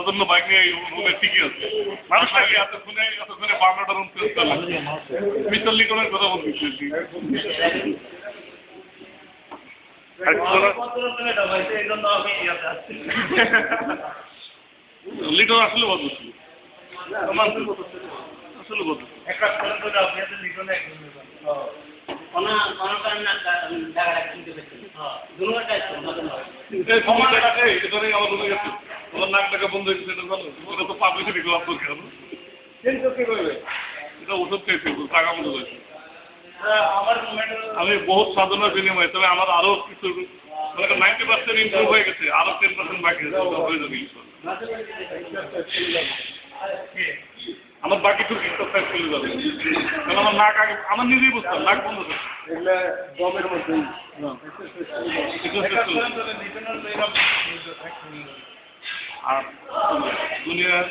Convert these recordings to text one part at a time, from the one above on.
জন্য বাইক নিয়ে রোডে টিকে আছে মানুষটাকে এতক্ষণে 12টা রুম চেঞ্জ করলাম মিস্টার লিটনের কথা বলতেছি লিটন আসলে বদল ছিল আসলে বদল আমার নাক টাকা বন্ধ হয়েছে এটা জানো ওটা তো পাবলিসিটি ক্লাব করছে এটা ওষুধ খেয়েছে টাকা বন্ধ হয়েছে আমি বহুত সাধনার বিনিময়ে তবে আমার আরো কিছু 90% ইমপ্রুভ হয়ে গেছে আরো 10% বাকি আছে হয়ে যাবে আমার বাকি টুক এক্সারসাইজ চলে যাবে কারণ আমার নাক আগে আমার নিজেই বুঝতাম নাক বন্ধ হচ্ছে আর দুনিয়ার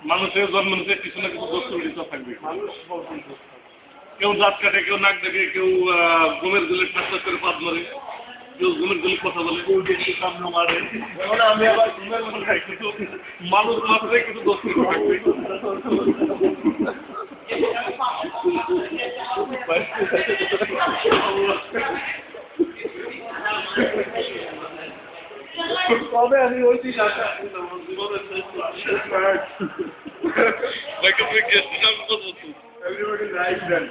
মানুষের জন্ম নিতে কিছু না কিছু বস্তু দিতে থাকবে কেউ দাঁত কাটে কেউ নাক দেখে কেউ ঘুমের গুলে ঠাস করে পাত মারে কেউ ঘুমের গুলি কথা বলে কেউ দেখতে সামনে মারে আমি আবার ঘুমের মধ্যে খাই কিন্তু মানুষ মাত্রে কিছু দোষ থাকবে কবে আমি ওই দিন আসা Everybody likes that.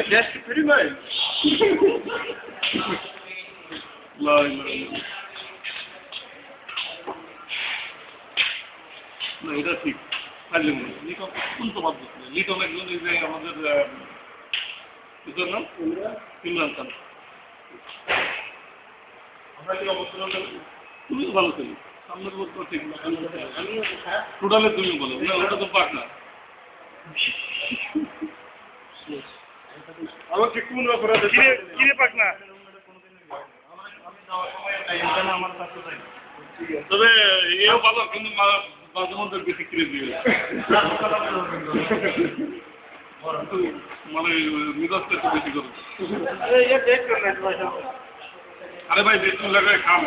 Just pretty much. না এটা ঠিক লিটন শুনতে পারছি লিটন একজন এই যে আমাদের কিছুর নাম ইমরান খান আমরা কি অবস্থা তুমি তো ভালো ছিল সামনের বছর ঠিক না টোটালে তুমি বলো না ওটা তো পাক না আমাকে কোন অপরাধে কিরে পাক না তবে এও ভালো কিন্তু মাঝে মধ্যে বেশি কিনে দিবে মানে মিজাজটা একটু বেশি করবে আরে ভাই বেশি লাগায় খাম